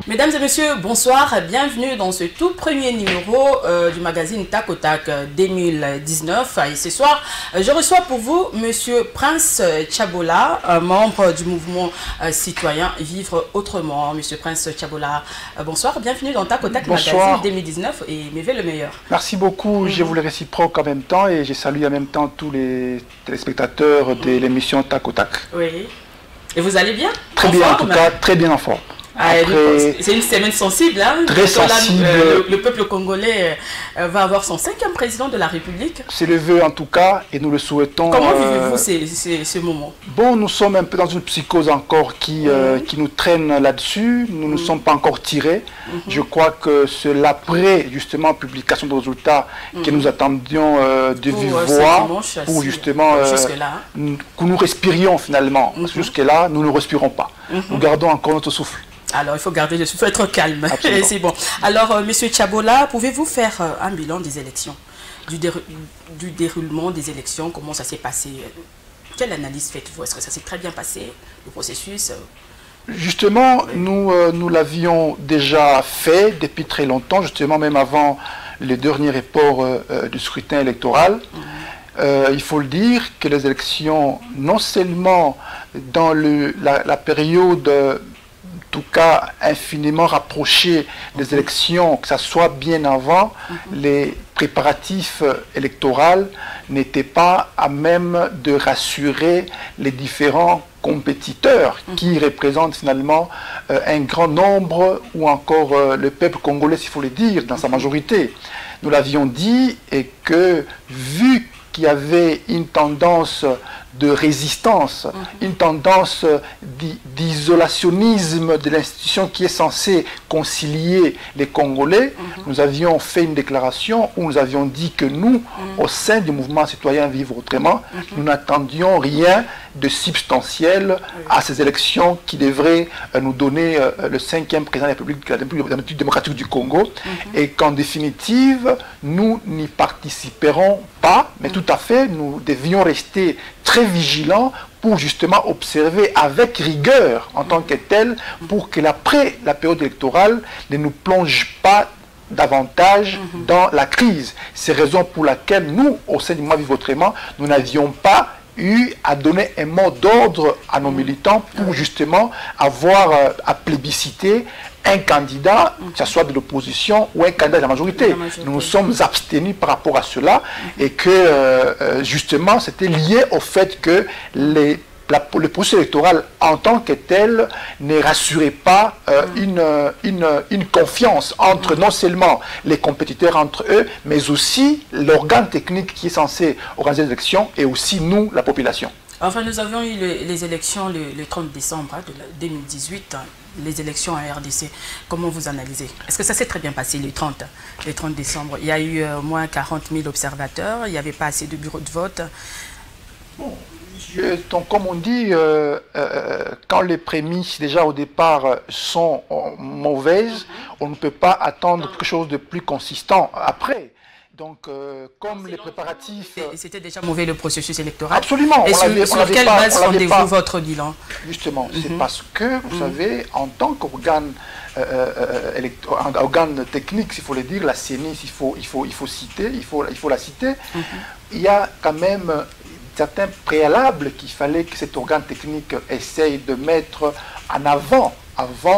Mesdames et messieurs, bonsoir, bienvenue dans ce tout premier numéro du magazine Tac au Tac 2019. Et ce soir, je reçois pour vous Monsieur Prince Tchabola, membre du mouvement citoyen Vivre Autrement. Monsieur Prince Tchabola, bonsoir, bienvenue dans Tac au Tac magazine 2019 et mes vœux le meilleur. Merci beaucoup, je vous le réciproque en même temps et je salue en même temps tous les téléspectateurs de l'émission Tac au Tac. Oui. Et vous allez bien? Très bien, en tout cas, très bien en forme. C'est une semaine sensible, hein. Très sensible. Le peuple congolais va avoir son 5e président de la République. C'est le vœu en tout cas et nous le souhaitons. Comment vivez-vous ce moment? Bon, nous sommes un peu dans une psychose encore qui nous traîne là-dessus. Nous ne sommes pas encore tirés. Je crois que c'est l'après, justement, publication de résultats que nous attendions de vive voix pour justement que nous respirions finalement. Jusque-là, nous ne respirons pas. Nous gardons encore notre souffle. Alors, il faut garder le souffle, il faut être calme. C'est bon. Alors, Monsieur Tchabola, pouvez-vous faire un bilan des élections, du déroulement des élections, comment ça s'est passé? Quelle analyse faites-vous? Est-ce que ça s'est très bien passé, le processus? Justement, nous l'avions déjà fait depuis très longtemps, justement même avant les derniers reports du scrutin électoral. Il faut le dire que les élections, non seulement dans la période, en tout cas infiniment rapprochée des élections, que ça soit bien avant, les préparatifs électoraux n'étaient pas à même de rassurer les différents compétiteurs qui représentent finalement un grand nombre, ou encore le peuple congolais, s'il faut le dire, dans sa majorité. Nous l'avions dit, et que vu qu'il y avait une tendance de résistance, une tendance d'isolationnisme de l'institution qui est censée concilier les Congolais, nous avions fait une déclaration où nous avions dit que nous, au sein du mouvement citoyen Vivre Autrement, nous n'attendions rien de substantiel à ces élections qui devraient nous donner le 5e président de la République démocratique du Congo, et qu'en définitive, nous n'y participerons pas, mais tout à fait, nous devions rester très vigilants pour justement observer avec rigueur en tant que tel, pour que après la période électorale ne nous plonge pas davantage dans la crise. C'est la raison pour laquelle nous, au sein du mouvement Vivre Autrement, nous n'avions pas eu à donner un mot d'ordre à nos militants pour justement avoir à plébisciter un candidat, que ce soit de l'opposition ou un candidat de la majorité. Nous nous sommes abstenus par rapport à cela, et que justement c'était lié au fait que le processus électoral en tant que tel ne rassurait pas une confiance entre non seulement les compétiteurs entre eux, mais aussi l'organe technique qui est censé organiser les élections, et aussi nous, la population. Enfin, nous avions eu les élections le 30 décembre de 2018, les élections à RDC. Comment vous analysez? Est-ce que ça s'est très bien passé le 30 décembre? Il y a eu moins 40 000 observateurs, il n'y avait pas assez de bureaux de vote. Bon, donc, comme on dit, quand les prémices déjà au départ sont mauvaises, on ne peut pas attendre quelque chose de plus consistant après. Donc, comme les préparatifs... C'était déjà mauvais le processus électoral. Absolument. Et sur quelle base fondez-vous votre bilan? Justement, c'est parce que, vous savez, en tant qu'organe organe technique, s'il faut le dire, la CENI, il faut la citer, il y a quand même certains préalables qu'il fallait que cet organe technique essaye de mettre en avant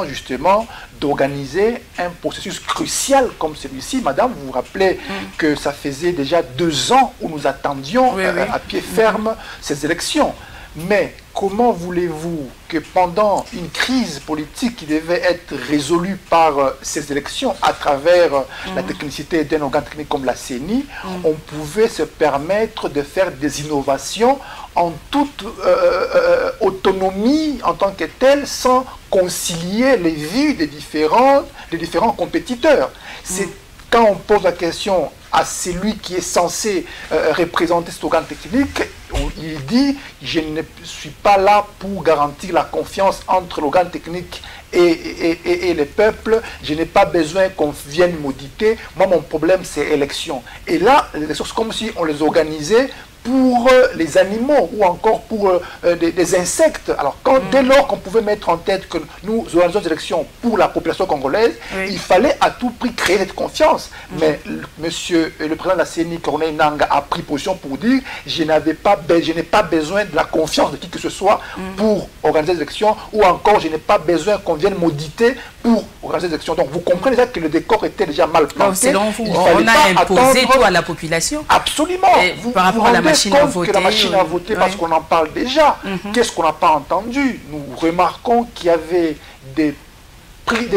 justement d'organiser un processus crucial comme celui-ci. Madame, vous vous rappelez que ça faisait déjà 2 ans où nous attendions à pied ferme ces élections. Mais comment voulez-vous que pendant une crise politique qui devait être résolue par ces élections à travers la technicité d'un organe technique comme la CENI, on pouvait se permettre de faire des innovations en toute autonomie en tant que telle, sans concilier les vues des différents compétiteurs? C'est quand on pose la question à celui qui est censé représenter cet organe technique, il dit « je ne suis pas là pour garantir la confiance entre l'organe technique et les peuples, je n'ai pas besoin qu'on vienne m'auditer, moi mon problème c'est l'élection ». Et là, les élections, c'est comme si on les organisait pour les animaux ou encore pour des insectes. Alors, dès lors qu'on pouvait mettre en tête que nous organisons des élections pour la population congolaise, il fallait à tout prix créer cette confiance. Mais le président de la CENI, Corneille Nangaa, a pris position pour dire je n'ai pas besoin de la confiance de qui que ce soit pour organiser des élections, ou encore je n'ai pas besoin qu'on vienne m'auditer pour organiser des élections. Donc vous comprenez déjà que le décor était déjà mal planté. Donc, selon vous, on a imposé tout à la population. Absolument. Vous par rapport à la machine à voter. Que la machine à voter, parce qu'on en parle déjà. Qu'est-ce qu'on n'a pas entendu? Nous remarquons qu'il y avait des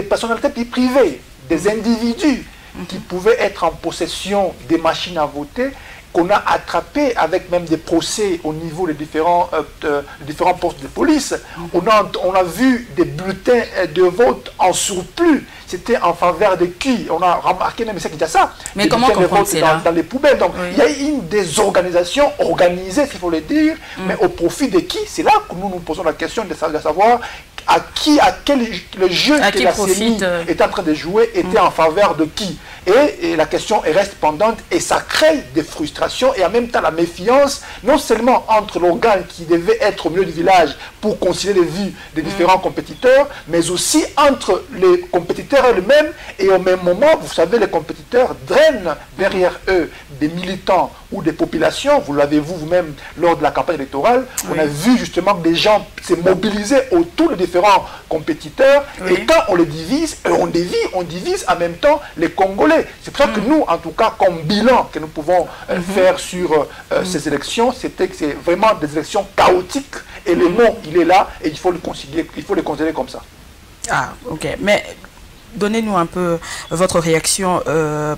personnalités privées, des individus qui pouvaient être en possession des machines à voter, qu'on a attrapé avec même des procès au niveau des différents postes de police. On a vu des bulletins de vote en surplus. C'était en faveur de qui? On a remarqué même ça qui dit ça. Mais comment comprendre cela? Dans les poubelles. Donc il y a une désorganisation organisée, s'il faut le dire, mais au profit de qui? C'est là que nous nous posons la question de savoir le jeu que la CENI est en train de jouer était en faveur de qui? Et la question reste pendante, et ça crée des frustrations et en même temps la méfiance, non seulement entre l'organe qui devait être au milieu du village pour concilier les vues des différents compétiteurs, mais aussi entre les compétiteurs eux-mêmes. Et au même moment, vous savez, les compétiteurs drainent derrière eux des militants ou des populations. Vous l'avez vu vous-même lors de la campagne électorale. On a vu justement que des gens se mobiliser autour des différents compétiteurs. Et quand on les divise, on divise en même temps les Congolais. C'est pour ça que nous, en tout cas, comme bilan que nous pouvons faire sur ces élections, c'était que c'est vraiment des élections chaotiques. Et le mot, il est là, et il faut les considérer comme ça. Ah, ok. Mais donnez-nous un peu votre réaction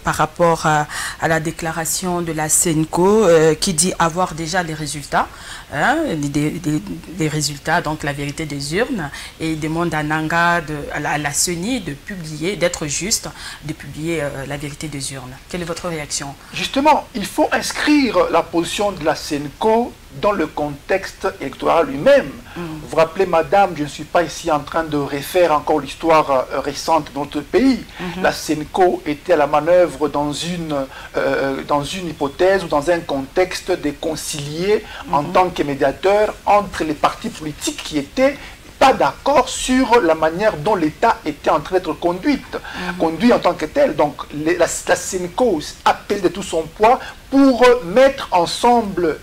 par rapport à la déclaration de la SENCO qui dit avoir déjà les résultats, des résultats, donc la vérité des urnes, et il demande à Nangaa, à la CENI de publier, d'être juste, de publier la vérité des urnes. Quelle est votre réaction? Justement, il faut inscrire la position de la SENCO dans le contexte électoral lui-même. Vous vous rappelez, madame, je ne suis pas ici en train de refaire encore l'histoire récente de notre pays. La SENCO était à la manœuvre dans une hypothèse ou dans un contexte de concilier en tant que médiateur entre les partis politiques qui étaient pas d'accord sur la manière dont l'État était en train d'être conduit en tant que tel. Donc la SENCO appelle de tout son poids pour mettre ensemble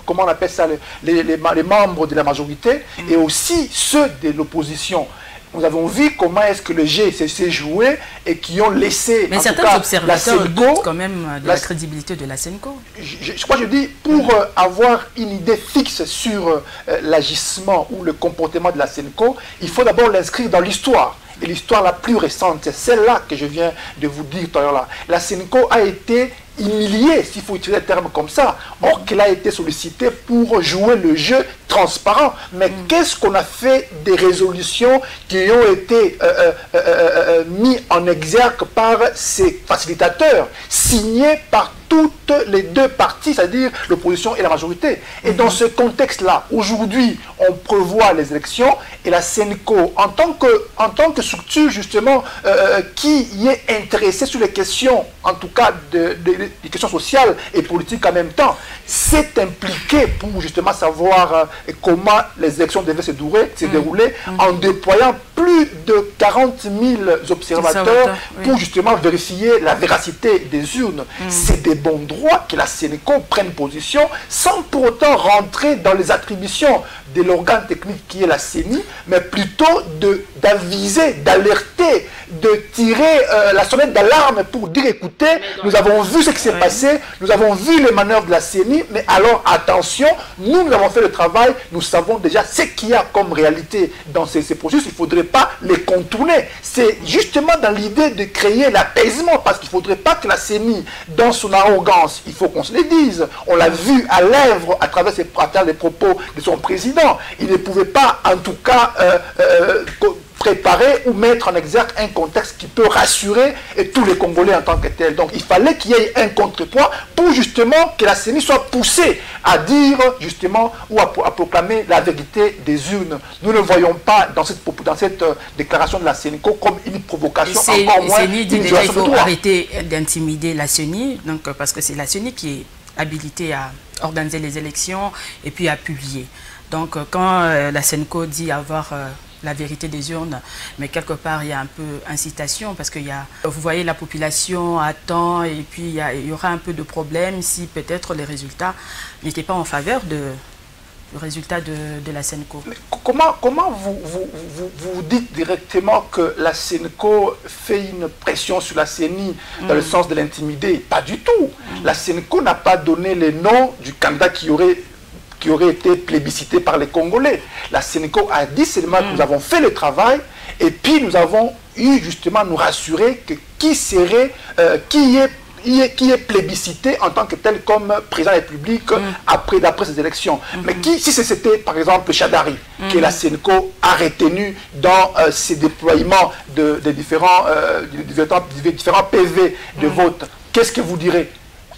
comment on appelle ça, les membres de la majorité et aussi ceux de l'opposition. Nous avons vu comment est-ce que le jeu s'est joué et qui ont laissé. Mais certains observateurs doutent quand même de la crédibilité de la SENCO. Je dis, pour avoir une idée fixe sur l'agissement ou le comportement de la SENCO, il faut d'abord l'inscrire dans l'histoire. Et l'histoire la plus récente, c'est celle-là que je viens de vous dire tout à l'heure. La SENCO a été humiliée, s'il faut utiliser le terme comme ça, or qu'elle a été sollicitée pour jouer le jeu transparent. Mais qu'est-ce qu'on a fait des résolutions qui ont été mis en exergue par ces facilitateurs, signés par toutes les deux parties, c'est-à-dire l'opposition et la majorité. Et dans ce contexte-là, aujourd'hui, on prévoit les élections et la SENCO, en tant que structure, justement, qui y est intéressée sur les questions, en tout cas des questions sociales et politiques en même temps, s'est impliquée pour justement savoir comment les élections devaient se dérouler en déployant plus de 40 000 observateurs pour justement vérifier la véracité des urnes. C'est des bons droits que la SENCO prenne position sans pour autant rentrer dans les attributions de l'organe technique qui est la CENI, mais plutôt d'aviser, d'alerter, de tirer la sonnette d'alarme pour dire écoutez, nous avons vu ce qui s'est passé, nous avons vu les manœuvres de la CENI, mais alors attention, nous avons fait le travail, nous savons déjà ce qu'il y a comme réalité dans ces processus, il ne faudrait pas les contourner. C'est justement dans l'idée de créer l'apaisement, parce qu'il ne faudrait pas que la CENI, dans son arrogance, il faut qu'on se le dise, on l'a vu à l'œuvre à travers les propos de son président, il ne pouvait pas en tout cas préparer ou mettre en exergue un contexte qui peut rassurer tous les Congolais en tant que tel. Donc il fallait qu'il y ait un contrepoids pour justement que la CENI soit poussée à dire justement ou à proclamer la vérité des urnes. Nous ne voyons pas dans cette déclaration de la CENICO comme une provocation, encore moins une violation de droit. Il faut arrêter d'intimider la CENI, donc, parce que c'est la CENI qui est habilité à organiser les élections et puis à publier. Donc quand la Senco dit avoir la vérité des urnes, mais quelque part il y a un peu incitation parce que vous voyez la population attend et puis il y aura un peu de problème si peut-être les résultats n'étaient pas en faveur du résultat de la Senco. Comment vous dites directement que la Senco fait une pression sur la CENI dans le sens de l'intimider? Pas du tout. La Senco n'a pas donné les noms du candidat qui aurait été plébiscité par les Congolais. La Senco a dit seulement que nous avons fait le travail et puis nous avons eu justement à nous rassurer que qui est plébiscité en tant que tel comme président de la République d'après ces élections. Mais si c'était par exemple Chadari, que la Senco a retenu dans ses déploiements des différents PV de vote, qu'est-ce que vous direz?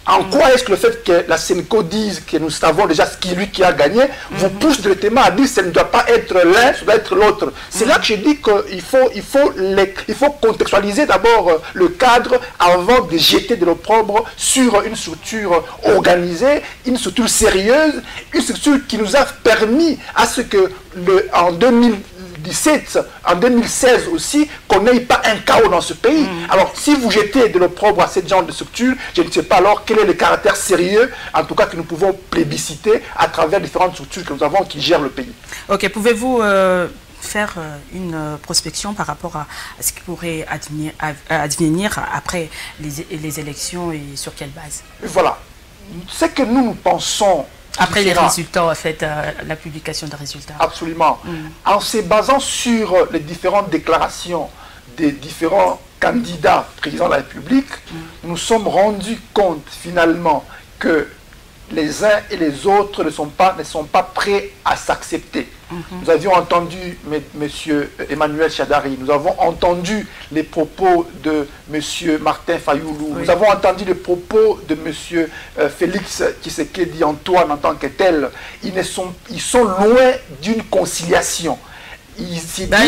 En quoi est-ce que le fait que la Senco dise que nous savons déjà lui qui a gagné, vous pousse directement à dire que ça ne doit pas être l'un, ça doit être l'autre? C'est là que je dis qu'il faut contextualiser d'abord le cadre avant de jeter de l'opprobre sur une structure organisée, une structure sérieuse, une structure qui nous a permis à ce que en 2016 aussi, qu'on n'ait pas un chaos dans ce pays. Alors, si vous jetez de l'opprobre à ce genre de structure, je ne sais pas alors quel est le caractère sérieux, en tout cas, que nous pouvons plébisciter à travers différentes structures que nous avons qui gèrent le pays. Ok, pouvez-vous faire une prospection par rapport à ce qui pourrait advenir après les élections et sur quelle base? Voilà. Ce que nous pensons... Après les résultats, en fait, la publication des résultats. Absolument. En se basant sur les différentes déclarations des différents candidats présidents de la République, nous sommes rendus compte finalement que les uns et les autres ne sont pas prêts à s'accepter. Nous avions entendu M. Emmanuel Chadari, nous avons entendu les propos de M. Martin Fayoulou, nous avons entendu les propos de M. Félix Tshisekedi Antoine en tant que tel. Ils sont loin d'une conciliation. Ils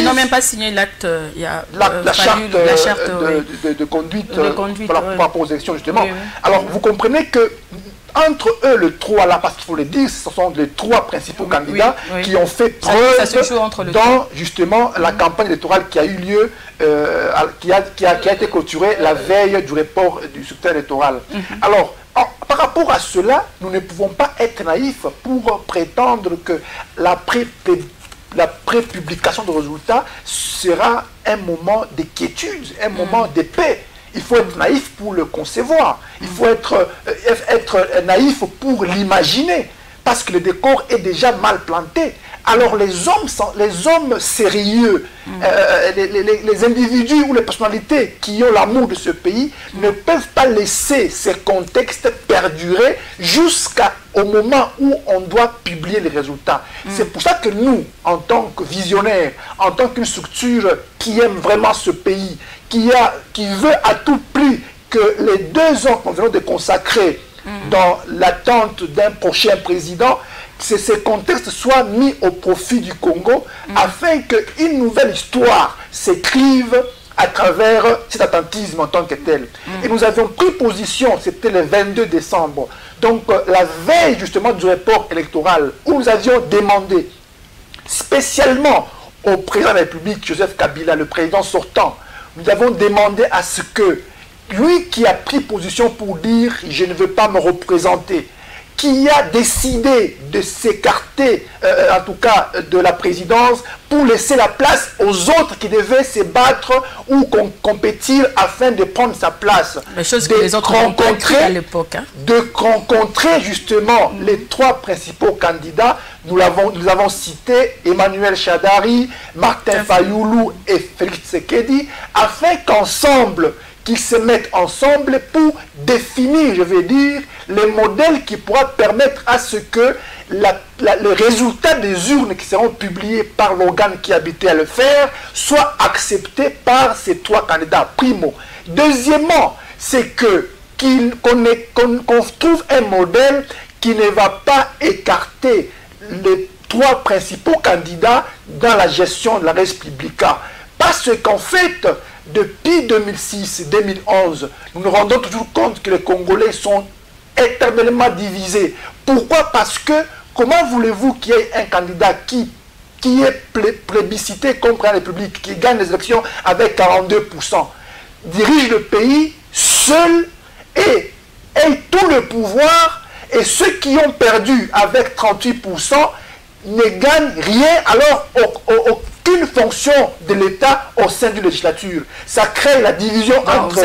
n'ont même pas signé l'acte, la charte de conduite, par rapport aux élections justement. Alors vous comprenez que entre eux, les trois là, parce qu'il faut le dire, ce sont les trois principaux candidats qui ont fait preuve dans justement la campagne électorale qui a eu lieu, qui a été clôturée la veille du report du scrutin électoral. Alors, par rapport à cela, nous ne pouvons pas être naïfs pour prétendre que la prépublication de résultats sera un moment de quiétude, un moment de paix. Il faut être naïf pour le concevoir. Il faut être naïf pour l'imaginer. Parce que le décor est déjà mal planté. Alors les hommes sérieux, les individus ou les personnalités qui ont l'amour de ce pays ne peuvent pas laisser ces contextes perdurer jusqu'au moment où on doit publier les résultats. C'est pour ça que nous, en tant que visionnaires, en tant qu'une structure qui aime vraiment ce pays, qui veut à tout prix que les 2 ans qu'on vient de consacrer dans l'attente d'un prochain président, que ces contextes soient mis au profit du Congo afin qu'une nouvelle histoire s'écrive à travers cet attentisme en tant que tel. Et nous avions pris position, c'était le 22 décembre, donc la veille justement du report électoral, où nous avions demandé spécialement au président de la République, Joseph Kabila, le président sortant, nous avons demandé à ce que lui qui a pris position pour dire « je ne veux pas me représenter », qui a décidé de s'écarter, en tout cas de la présidence, pour laisser la place aux autres qui devaient se battre ou compétir afin de prendre sa place. La chose que les autres ont compris à l'époque. De rencontrer justement les 3 principaux candidats, nous avons cité Emmanuel Chadari, Martin Fayoulou et Félix Tshisekedi, afin qu'ensemble, qu'ils se mettent ensemble pour définir, je vais dire, les modèles qui pourra permettre à ce que les résultats des urnes qui seront publiés par l'organe qui habitait à le faire soient acceptés par ces 3 candidats. Primo. Deuxièmement, c'est qu'on trouve un modèle qui ne va pas écarter les 3 principaux candidats dans la gestion de la Res Publica. Parce qu'en fait, depuis 2006-2011, nous nous rendons toujours compte que les Congolais sont éternellement divisé. Pourquoi? Parce que comment voulez-vous qu'il y ait un candidat qui est plébiscité comme président de la République, qui gagne les élections avec 42%, dirige le pays seul et ait tout le pouvoir, et ceux qui ont perdu avec 38% ne gagnent rien, alors aucune fonction de l'État au sein d'une législature. Ça crée la division entre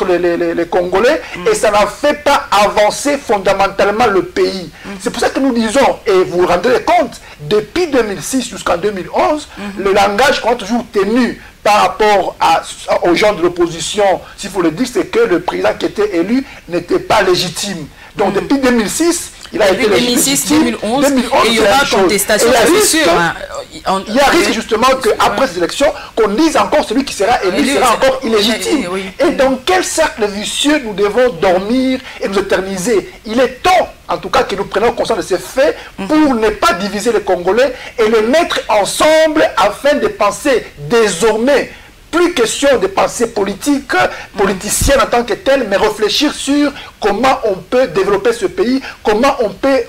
les Congolais, et ça n'a fait pas avancer fondamentalement le pays. C'est pour ça que nous disons, et vous vous rendez compte, depuis 2006 jusqu'en 2011, le langage qu'on a toujours tenu par rapport aux gens de l'opposition, s'il faut le dire, c'est que le président qui était élu n'était pas légitime. Donc depuis 2006, il a été légitime. 2011, et il y aura contestation. Il y a risque justement qu'après ces élections, qu'on dise encore celui qui sera élu sera encore illégitime. Et dans quel cercle vicieux nous devons dormir et nous éterniser? Il est temps, en tout cas, que nous prenions conscience de ces faits pour ne pas diviser les Congolais et les mettre ensemble afin de penser désormais. Plus question de pensée politique, politicienne en tant que telle, mais réfléchir sur comment on peut développer ce pays, comment on peut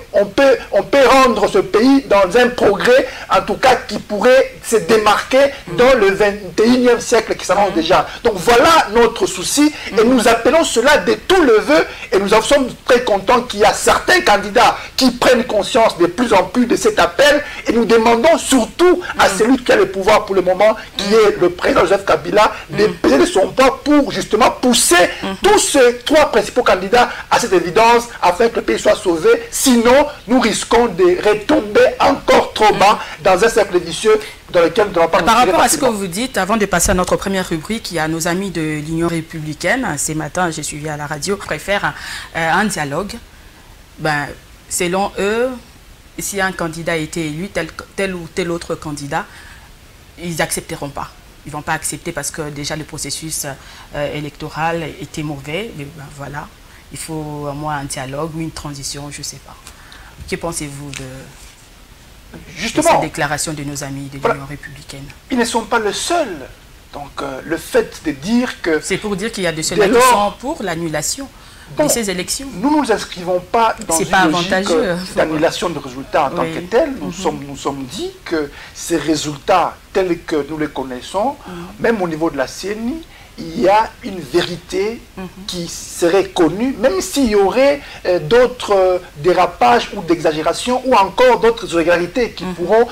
rendre ce pays dans un progrès, en tout cas qui pourrait se démarquer dans le 21e siècle qui s'annonce déjà. Donc voilà notre souci, et nous appelons cela de tout le vœu, et nous sommes très contents qu'il y a certains candidats qui prennent conscience de plus en plus de cet appel, et nous demandons surtout à celui qui a le pouvoir pour le moment, qui est le président Joseph Kabila, de peser de son poids pour justement pousser tous ces trois principaux candidats à cette évidence afin que le pays soit sauvé. Sinon, nous risquons de retomber encore trop bas dans un cercle vicieux dans lequel nous ne devons pas. Par rapport à ce que vous dites, avant de passer à notre première rubrique, il y a nos amis de l'Union républicaine. Ce matin, j'ai suivi à la radio, préfèrent un dialogue. Selon eux, si un candidat a été élu, tel ou tel autre candidat, ils n'accepteront pas. Ils ne vont pas accepter parce que déjà le processus électoral était mauvais. Mais voilà, il faut au moins un dialogue ou une transition, je ne sais pas. Que pensez-vous de cette déclaration de nos amis de l'Union républicaine? Ils ne sont pas les seuls. Donc le fait de dire que... C'est pour dire qu'il y a de ceux-là qui sont pour l'annulation de ces élections. Nous ne nous inscrivons pas dans une logique d'annulation de résultats en tant que tel. Nous sommes dit que ces résultats tels que nous les connaissons, même au niveau de la CENI, il y a une vérité qui serait connue, même s'il y aurait d'autres dérapages ou d'exagérations ou encore d'autres irrégularités qui pourront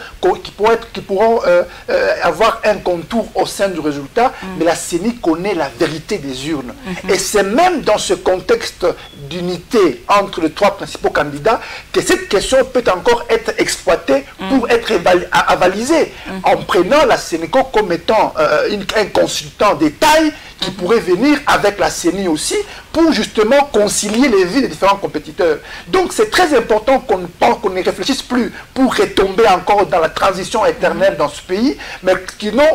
avoir un contour au sein du résultat, mais la CENI connaît la vérité des urnes. Et c'est même dans ce contexte d'unité entre les trois principaux candidats que cette question peut encore être exploitée pour être avalisée, en prenant la CENICO comme étant un consultant des tailles qui pourrait venir avec la CENI aussi pour justement concilier les vies des différents compétiteurs. Donc c'est très important qu'on ne réfléchisse plus pour retomber encore dans la transition éternelle dans ce pays, mais sinon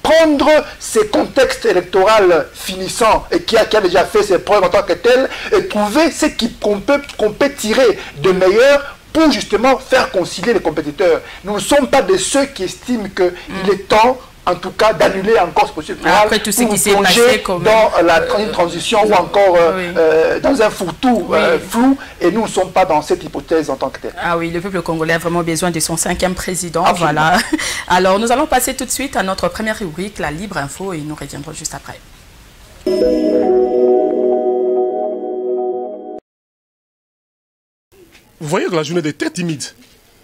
prendre ces contextes électoraux finissants et qui a déjà fait ses preuves en tant que tel et trouver ce qu'on peut tirer de meilleur pour justement faire concilier les compétiteurs. Nous ne sommes pas de ceux qui estiment qu'il est temps, en tout cas, d'annuler encore ce processus après tout ce qui s'est passé dans une transition ou encore dans un fourre-tout flou, et nous ne sommes pas dans cette hypothèse en tant que telle. Ah oui, le peuple congolais a vraiment besoin de son 5e président. Absolument. Voilà. Alors, nous allons passer tout de suite à notre première rubrique, la Libre Info, et nous reviendrons juste après. Vous voyez que la journée est très timide.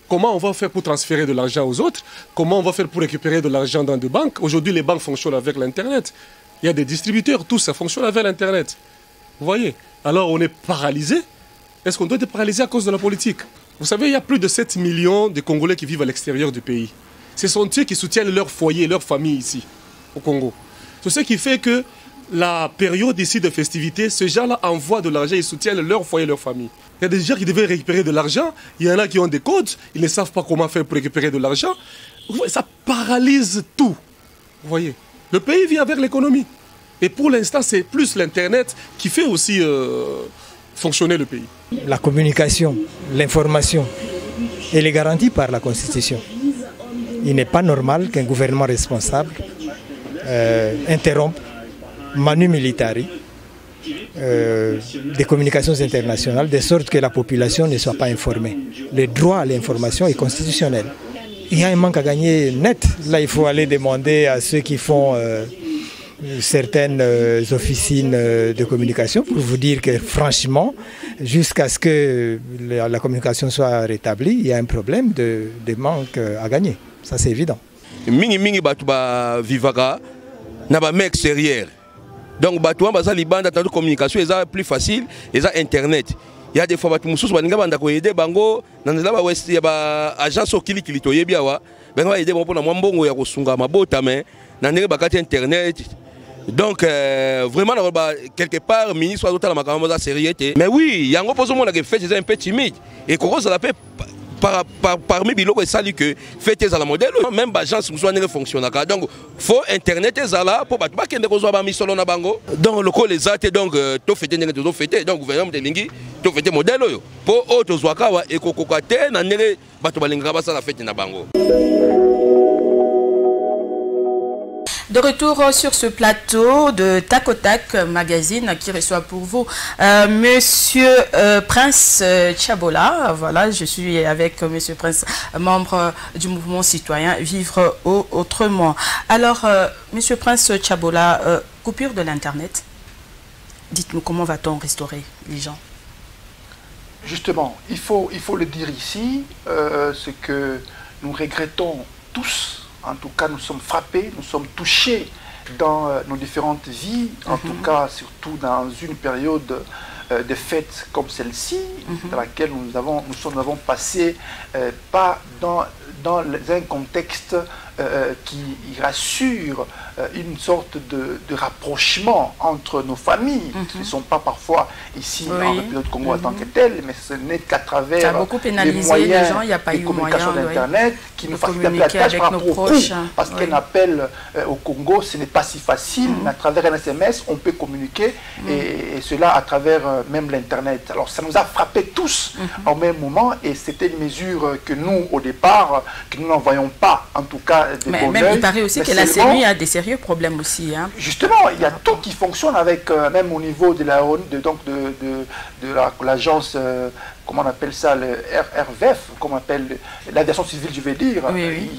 Comment on va faire pour transférer de l'argent aux autres? Comment on va faire pour récupérer de l'argent dans des banques? Aujourd'hui, les banques fonctionnent avec l'Internet. Il y a des distributeurs, tout ça fonctionne avec l'Internet. Vous voyez? Alors on est paralysé. Est-ce qu'on doit être paralysé à cause de la politique? Vous savez, il y a plus de 7 millions de Congolais qui vivent à l'extérieur du pays. Ce sont eux qui soutiennent leur foyer, leur famille ici, au Congo. C'est ce qui fait que la période ici de festivités, ces gens-là envoient de l'argent, ils soutiennent leur foyer, leur famille. Il y a des gens qui devaient récupérer de l'argent, il y en a qui ont des codes, ils ne savent pas comment faire pour récupérer de l'argent. Ça paralyse tout. Vous voyez, le pays vit avec l'économie. Et pour l'instant, c'est plus l'Internet qui fait aussi fonctionner le pays. La communication, l'information, elle est garantie par la Constitution. Il n'est pas normal qu'un gouvernement responsable interrompe manu militari des communications internationales, de sorte que la population ne soit pas informée. Le droit à l'information est constitutionnel. Il y a un manque à gagner net. Là, il faut aller demander à ceux qui font certaines officines de communication pour vous dire que franchement, jusqu'à ce que la communication soit rétablie, il y a un problème de manque à gagner. Ça, c'est évident. Mingi batu ba vivaka na ba mec extérieur. Donc batu baza libanda tant communication est plus facile, et internet. Il y a des fois batu mususu baninga banda ko aider bango na nzela ba west ya ba agence okili kilito yebia wa. Ben va aider bon pour na mwambongo ya kosunga mabota mais na ndenge bakati internet. Donc vraiment quelque part ministre soit la makambo sérieux. Mais oui, yango pozo mona que fait un peu timide et qu'on ça la paix parmi biloko et salut que fait à la modèle même agence soit ne fonctionne pas. Donc faut internet est là pour pas kende ko zo ba misolo na bango. Donc le col les até donc to fêter ne to fêter donc gouvernement de lingi to fêter modèle yo pour auto zwaka wa e kokokate na ndenge bato balinga ba ça la fête na bango. De retour sur ce plateau de Tac au Tac Magazine qui reçoit pour vous Monsieur Prince Tchabola. Voilà, je suis avec Monsieur Prince, membre du mouvement citoyen Vivre Autrement. Alors, Monsieur Prince Tchabola, coupure de l'Internet. Dites-nous comment va-t-on restaurer les gens? Justement, il faut le dire ici, ce que nous regrettons tous. En tout cas, nous sommes frappés, nous sommes touchés dans nos différentes vies, en tout cas, surtout dans une période de fêtes comme celle-ci, dans laquelle nous avons passé pas dans un contexte qui rassure une sorte de rapprochement entre nos familles, qui ne sont pas parfois ici en République du Congo en tant que telles, mais ce n'est qu'à travers les moyens de communication d'Internet qui nous facilitent un peu la tâche par rapport au coût. Parce qu'un appel au Congo, ce n'est pas si facile, mais à travers un SMS, on peut communiquer, et cela à travers même l'Internet. Alors ça nous a frappés tous au même moment, et c'était une mesure que nous, au départ, que nous n'en voyons pas, en tout cas, mais même il paraît aussi que la CENI a des sérieux problèmes aussi. Hein. Justement, il y a tout qui fonctionne avec, même au niveau de l'agence, comment on appelle ça, le RVF, comment on appelle l'aviation civile, je vais dire.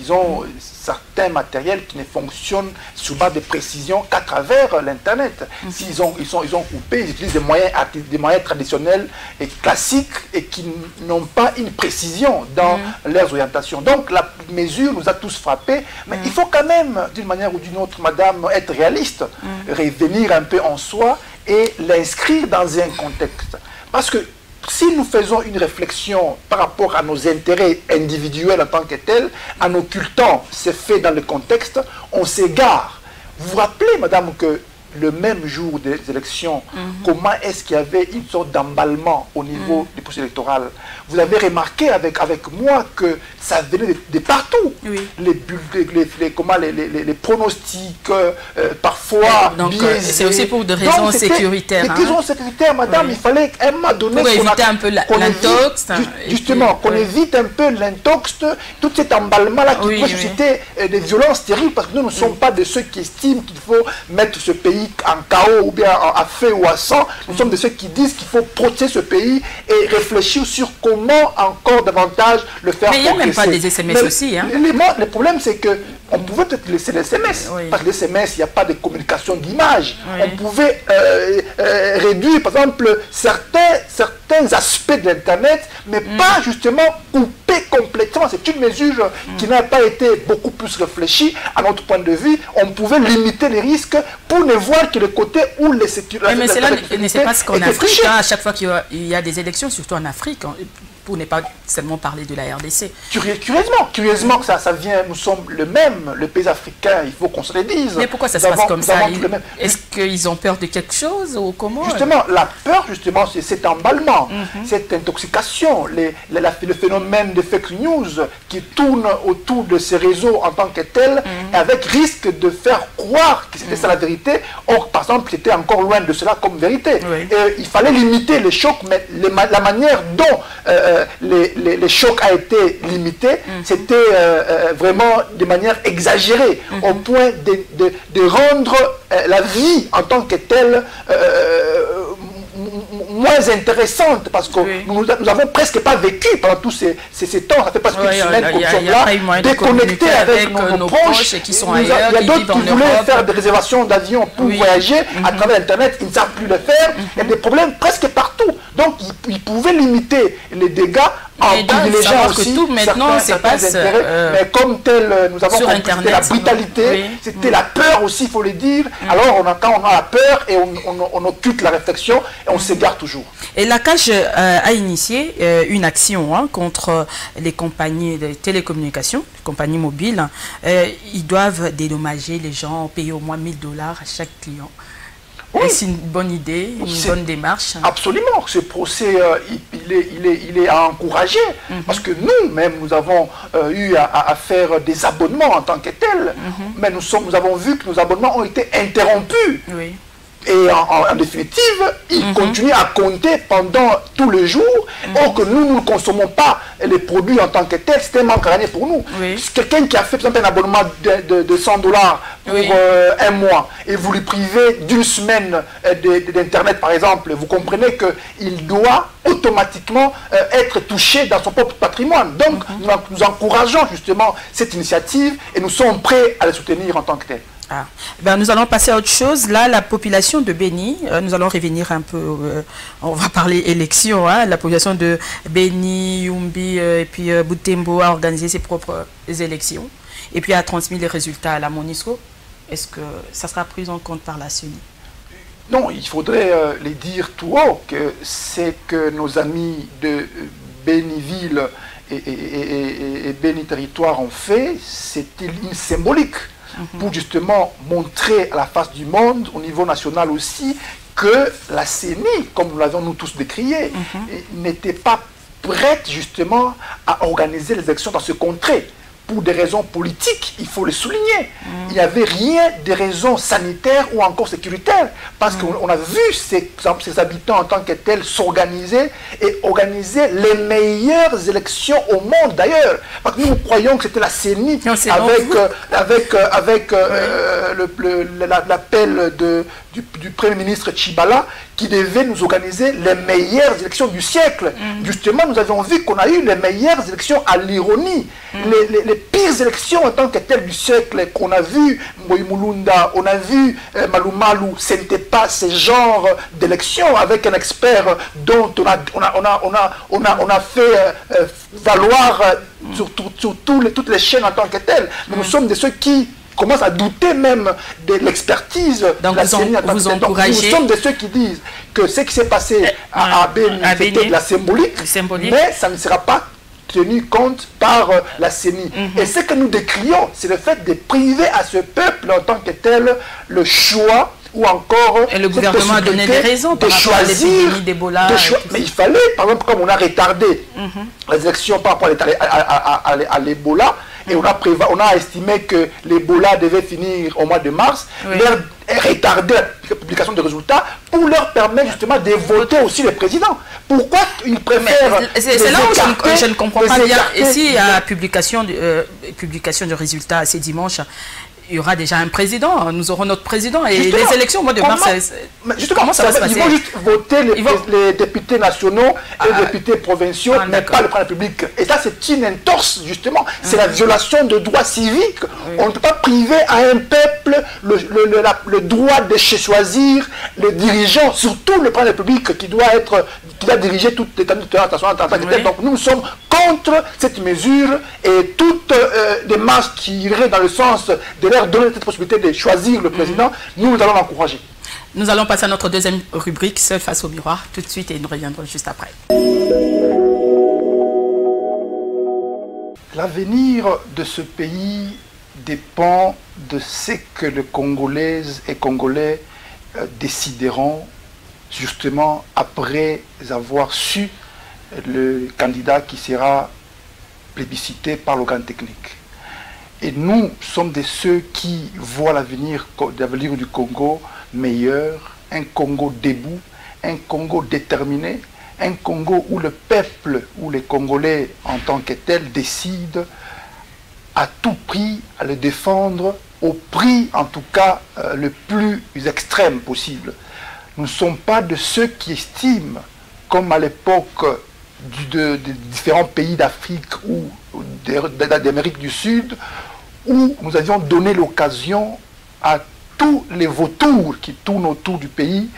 Ils ont certains matériels qui ne fonctionnent sous base de précision qu'à travers l'Internet. S'ils ont coupé, ils utilisent des moyens traditionnels et classiques et qui n'ont pas une précision dans leurs orientations. Donc la mesure nous a tous frappés, mais il faut quand même, d'une manière ou d'une autre, madame, être réaliste, revenir un peu en soi et l'inscrire dans un contexte. Parce que si nous faisons une réflexion par rapport à nos intérêts individuels en tant que tels, en occultant ces faits dans le contexte, on s'égare. Vous vous rappelez, madame, que le même jour des élections, comment est-ce qu'il y avait une sorte d'emballement au niveau du processus électoral? Vous avez remarqué avec moi que ça venait de partout. Les pronostics, parfois biaisés. C'est aussi pour des raisons sécuritaires. Des raisons sécuritaires, madame, il fallait à un moment donné... Pour éviter un peu l'intox. Justement, qu'on évite un peu l'intox, tout cet emballement-là qui peut susciter des violences terribles, parce que nous ne sommes pas de ceux qui estiment qu'il faut mettre ce pays en chaos ou bien à feu ou à sang. Nous sommes de ceux qui disent qu'il faut protéger ce pays et réfléchir sur comment encore davantage le faire progresser. Mais il n'y a même pas des SMS aussi. Hein. Le problème, c'est qu'on pouvait peut-être laisser les SMS. Parce que les SMS, il n'y a pas de communication d'image. On pouvait réduire, par exemple, certains aspects de l'Internet, mais pas justement couper complètement. C'est une mesure qui n'a pas été beaucoup plus réfléchie. À notre point de vue, on pouvait limiter les risques pour ne voir que le côté où les sécurités... Mais cela ne se passe qu'en Afrique. À chaque fois qu'il y a des élections, surtout en Afrique, pour ne pas seulement parler de la RDC. Curieusement que ça vient, nous sommes le pays africain, il faut qu'on se le dise. Mais pourquoi ça se passe comme ça? Est-ce qu'ils ont peur de quelque chose ou comment? Justement, la peur, justement, c'est cet emballement, cette intoxication, le phénomène de fake news qui tourne autour de ces réseaux en tant que tel, avec risque de faire croire que c'était ça la vérité. Or, par exemple, c'était encore loin de cela comme vérité. Et il fallait limiter les chocs, mais la manière dont les chocs a été limité, c'était vraiment de manière exagérée, au point de rendre la vie en tant que telle moins intéressante parce que nous n'avons presque pas vécu pendant tous ces temps. Ça fait presque une semaine que nous sommes là, déconnectés avec nos proches qui sont ailleurs. Il y a d'autres qui voulaient faire des réservations d'avion pour voyager à travers Internet. Ils ne savent plus le faire. Il y a des problèmes presque partout. Donc, ils pouvaient limiter les dégâts en privilégiant aussi tout maintenant certains intérêts. Mais comme tel, nous avons compris c'était la brutalité, c'était la peur aussi, il faut le dire. Alors, quand on a la peur et on occulte la réflexion et on s'égare toujours. Et la CAGE a initié une action contre les compagnies de télécommunications, les compagnies mobiles. Ils doivent dédommager les gens, payer au moins $1000 à chaque client. Oui. C'est une bonne idée, une bonne démarche. Absolument. Ce procès, il est à encourager. Parce que nous-mêmes, nous avons eu à faire des abonnements en tant que tels. Mais nous avons vu que nos abonnements ont été interrompus. Oui. Et en définitive, ils continuent à compter pendant tout le jour. Or que nous ne consommons pas les produits en tant que tels, c'est un manque à gagner pour nous. Quelqu'un qui a fait par exemple un abonnement de $100 pour un mois et vous lui privez d'une semaine d'Internet par exemple, vous comprenez qu'il doit automatiquement être touché dans son propre patrimoine. Donc nous encourageons justement cette initiative et nous sommes prêts à les soutenir en tant que tels. Ah. Ben, nous allons passer à autre chose. Là, la population de Béni, nous allons revenir un peu, on va parler élection. La population de Béni, Yumbi et puis Butembo a organisé ses propres élections et puis a transmis les résultats à la MONUSCO. Est-ce que ça sera pris en compte par la CENI? Non, il faudrait les dire tout haut que c'est que nos amis de Béniville et Béni Territoire ont fait, c'était une symbolique. Pour justement montrer à la face du monde, au niveau national aussi, que la CENI, comme nous l'avions nous tous décrié, n'était pas prête justement à organiser les élections dans ce contrée. Pour des raisons politiques, il faut le souligner. Il n'y avait rien de raisons sanitaires ou encore sécuritaires. Parce qu'on a vu ces habitants en tant que tels s'organiser et organiser les meilleures élections au monde d'ailleurs. Parce que nous croyons que c'était la CENI avec l'appel du Premier ministre Tshibala qui devait nous organiser les meilleures élections du siècle. Justement, nous avons vu qu'on a eu les meilleures élections à l'ironie. Les pires élections en tant que telles du siècle qu'on a vu, Moïmoulunda, on a vu Malumalu, ce n'était pas ce genre d'élection avec un expert dont on a fait valoir sur toutes les chaînes en tant que telles. Mais nous sommes de ceux qui commencent à douter même de l'expertise de la CENI en tant que telle. Donc nous sommes de ceux qui disent que ce qui s'est passé à Béni, c'était de la symbolique, mais ça ne sera pas tenu compte par la CENI. Et ce que nous décrions, c'est le fait de priver à ce peuple en tant que tel le choix ou encore et le gouvernement a donné des raisons de choisir d'Ebola. Mais il fallait, par exemple, comme on a retardé les élections par rapport à l'Ebola, et on a estimé que l'Ebola devait finir au mois de mars, leur retarder la publication des résultats pour leur permettre justement de voter aussi le président. Pourquoi ils préfèrent... C'est là où je ne comprends pas bien. Et si il y a publication de résultats ce dimanche, il y aura déjà un président, nous aurons notre président et justement, les élections au mois de mars, comment ça va se passer? Ils vont juste voter les députés nationaux et les députés provinciaux, mais pas le président de la République. Et ça, c'est une entorse, justement. C'est la violation de droits civiques. On ne peut pas priver à un peuple le droit de choisir les dirigeants, surtout le président de la République qui doit diriger toute l'état national en tant que tel. Donc nous sommes contre cette mesure et toute démarche qui irait dans le sens de leur donner cette possibilité de choisir le président, nous allons l'encourager. Nous allons passer à notre deuxième rubrique, Seul face au miroir, tout de suite et nous reviendrons juste après. L'avenir de ce pays dépend de ce que les Congolaises et Congolais décideront justement après avoir su le candidat qui sera plébiscité par l'organe technique. Et nous sommes de ceux qui voient l'avenir du Congo meilleur, un Congo debout, un Congo déterminé, un Congo où le peuple, où les Congolais en tant que tels décident à tout prix à le défendre, au prix en tout cas le plus extrême possible. Nous ne sommes pas de ceux qui estiment comme à l'époque des différents pays d'Afrique ou d'Amérique du Sud, où nous avions donné l'occasion à tous les vautours qui tournent autour du pays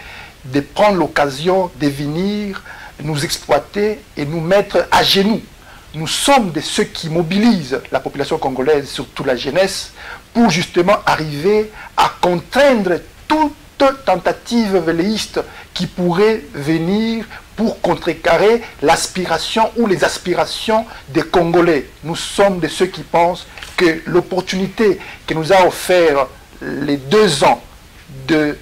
de prendre l'occasion de venir nous exploiter et nous mettre à genoux. Nous sommes de ceux qui mobilisent la population congolaise, surtout la jeunesse, pour justement arriver à contraindre toute tentative velléiste qui pourrait venir pour contrecarrer l'aspiration ou les aspirations des Congolais. Nous sommes de ceux qui pensent que l'opportunité que nous a offert les 2 ans de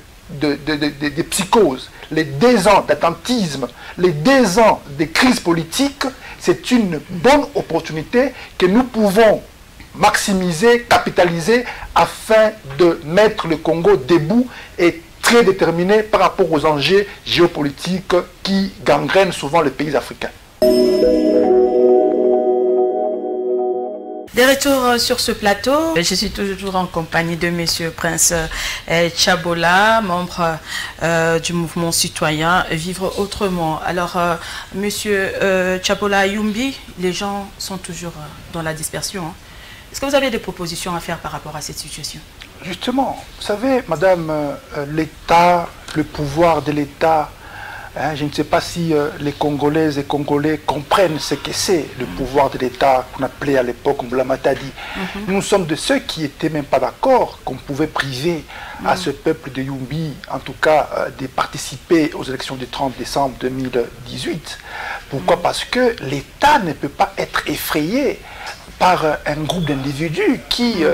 psychose, les 2 ans d'attentisme, les 2 ans de crise politique, c'est une bonne opportunité que nous pouvons maximiser, capitaliser afin de mettre le Congo debout et très déterminé par rapport aux enjeux géopolitiques qui gangrènent souvent les pays africains. De retour sur ce plateau, je suis toujours en compagnie de M. Prince Tchabola, membre du mouvement citoyen Vivre Autrement. Alors, M. Tchabola Yumbi, les gens sont toujours dans la dispersion. Hein. Est-ce que vous avez des propositions à faire par rapport à cette situation? Justement, vous savez, madame, l'État, le pouvoir de l'État, hein, je ne sais pas si les Congolaises et Congolais comprennent ce que c'est le pouvoir de l'État qu'on appelait à l'époque Mbula Matadi. Nous sommes de ceux qui n'étaient même pas d'accord qu'on pouvait priver à ce peuple de Yumbi, en tout cas, de participer aux élections du 30 décembre 2018. Pourquoi? Parce que l'État ne peut pas être effrayé par un groupe d'individus qui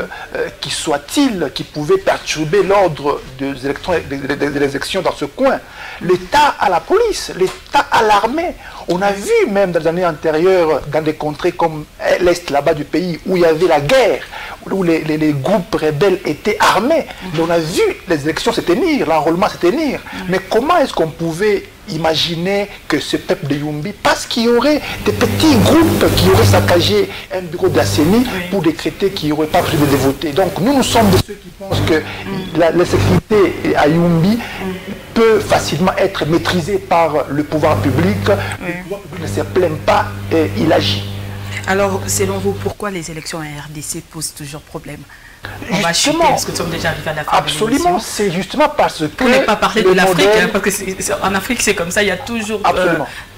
soit-il, qui pouvait perturber l'ordre des élections dans ce coin. L'État a la police, l'État a l'armée. On a vu même dans les années antérieures, dans des contrées comme l'Est là-bas du pays, où il y avait la guerre, où les groupes rebelles étaient armés. Mais on a vu les élections se tenir, l'enrôlement se tenir. Mais comment est-ce qu'on pouvait imaginer que ce peuple de Yumbi, parce qu'il y aurait des petits groupes qui auraient saccagé un bureau de la CENI pour décréter qu'il n'y aurait pas possibilité de voter. Donc nous sommes de ceux qui pensent que la sécurité à Yumbi peut facilement être maîtrisée par le pouvoir public. Le pouvoir public ne se plaint pas et il agit. Alors, selon vous, pourquoi les élections en RDC posent toujours problème? On va chuter parce que nous sommes déjà arrivés à la fin. Absolument, c'est justement parce que... On n'est pas parlé de l'Afrique, hein, parce qu'en Afrique c'est comme ça, il y a toujours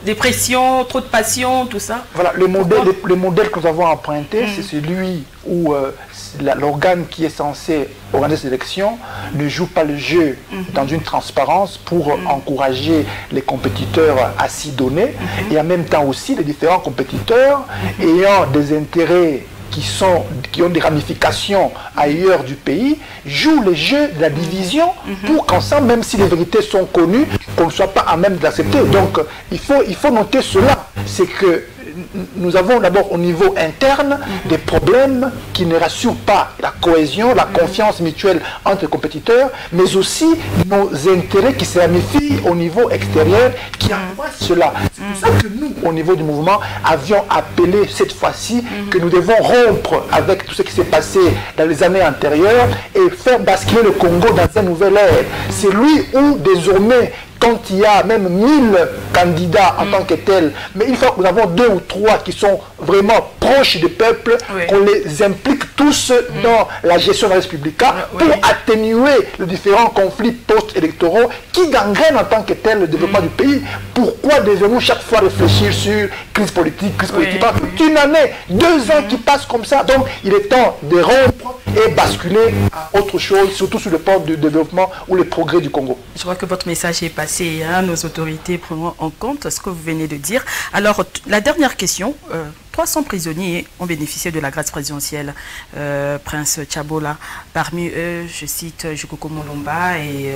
des pressions, trop de passion, tout ça. Voilà, le modèle que nous avons emprunté, c'est celui où l'organe qui est censé organiser ces élections ne joue pas le jeu dans une transparence pour encourager les compétiteurs à s'y donner, et en même temps aussi les différents compétiteurs ayant des intérêts qui ont des ramifications ailleurs du pays, jouent les jeux de la division pour qu'ensemble, même si les vérités sont connues, qu'on ne soit pas à même de l'accepter. Donc, il faut noter cela. C'est que nous avons d'abord au niveau interne des problèmes qui ne rassurent pas la cohésion, la confiance mutuelle entre les compétiteurs, mais aussi nos intérêts qui se ramifient au niveau extérieur qui accroissent cela. C'est pour ça que nous, au niveau du mouvement, avions appelé cette fois-ci que nous devons rompre avec tout ce qui s'est passé dans les années antérieures et faire basculer le Congo dans un nouvel ère. C'est lui où désormais, quand il y a même 1000 candidats en tant que tels, mais une fois que nous avons 2 ou 3 qui sont vraiment proches du peuple, qu'on les implique tous dans la gestion de la République pour atténuer les différents conflits post-électoraux qui gangrènent en tant que tel le développement du pays. Pourquoi devons-nous chaque fois réfléchir sur crise politique, une année, 2 ans qui passent comme ça? Donc il est temps de rompre et basculer à autre chose, surtout sur le plan du développement ou le progrès du Congo. Je crois que votre message est passé. Nos autorités prendront en compte ce que vous venez de dire. Alors, la dernière question. 300 prisonniers ont bénéficié de la grâce présidentielle, Prince Tchabola. Parmi eux, je cite Jukoko Molomba et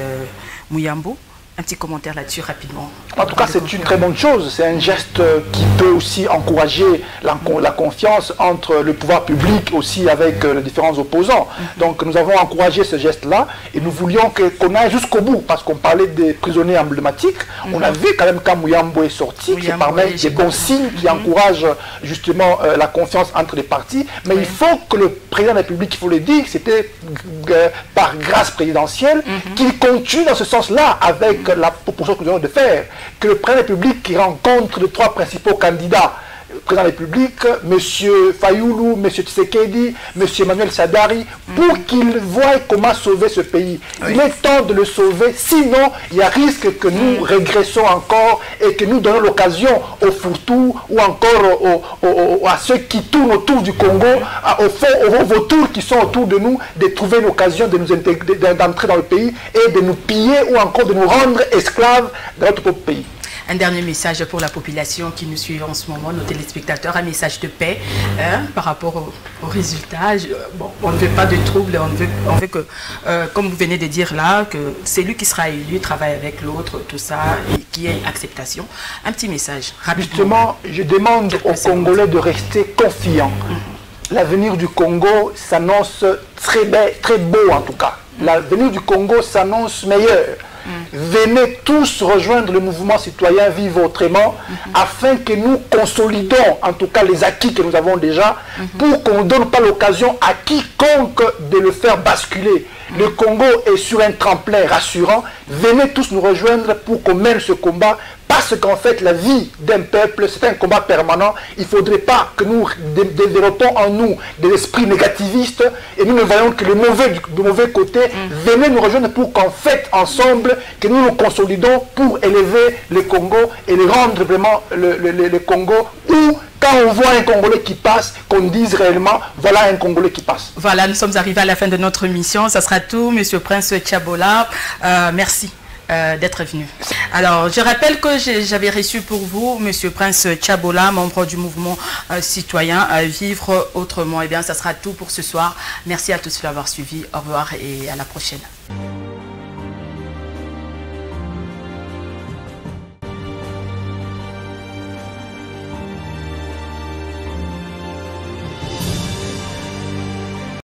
Muyambo. Un petit commentaire là-dessus rapidement. En tout cas, c'est une très bonne chose. C'est un geste qui peut aussi encourager la confiance entre le pouvoir public aussi avec les différents opposants. Donc nous avons encouragé ce geste-là et nous voulions qu'on aille jusqu'au bout parce qu'on parlait des prisonniers emblématiques. On a vu quand même quand Muyambo est sorti, c'est parmi des bons signes qui encouragent justement la confiance entre les partis. Mais il faut que le président de la République, il faut le dire, c'était par grâce présidentielle qu'il continue dans ce sens-là avec avec la proposition que nous venons de faire, que le président de la République qui rencontre les 3 principaux candidats, le président de la République, M. Fayoulou, M. Tshisekedi, M. Emmanuel Sadari, pour qu'ils voient comment sauver ce pays. Il est temps de le sauver, sinon il y a risque que nous régressons encore et que nous donnons l'occasion aux fourre-tout ou encore à ceux qui tournent autour du Congo, aux vautours qui sont autour de nous, de trouver l'occasion de nous d'entrer dans le pays et de nous piller ou encore de nous rendre esclaves dans notre propre pays. Un dernier message pour la population qui nous suit en ce moment, nos téléspectateurs, un message de paix par rapport aux résultats. Bon, on ne veut pas de troubles, on veut que, comme vous venez de dire là, que c'est lui qui sera élu, travaille avec l'autre, tout ça, et qu'il y ait acceptation. Un petit message, rapidement. Justement, je demande aux Congolais de rester confiants. L'avenir du Congo s'annonce très beau en tout cas. L'avenir du Congo s'annonce meilleur. Venez tous rejoindre le mouvement citoyen Vivre Autrement afin que nous consolidons en tout cas les acquis que nous avons déjà pour qu'on ne donne pas l'occasion à quiconque de le faire basculer. Le Congo est sur un tremplin rassurant. Venez tous nous rejoindre pour qu'on mène ce combat parce qu'en fait la vie d'un peuple c'est un combat permanent. Il ne faudrait pas que nous développons en nous des esprits négativistes et nous ne voyons que le mauvais côté. Venez nous rejoindre pour qu'en fait ensemble que nous nous consolidons pour élever le Congo et le rendre vraiment le Congo où quand on voit un Congolais qui passe, qu'on dise réellement, voilà un Congolais qui passe. Voilà, nous sommes arrivés à la fin de notre mission. Ça sera tout, Monsieur Prince Tchabola. Merci d'être venu. Alors, je rappelle que j'avais reçu pour vous Monsieur Prince Tchabola, membre du mouvement citoyen Vivre Autrement. Eh bien, ça sera tout pour ce soir. Merci à tous de l'avoir suivi. Au revoir et à la prochaine.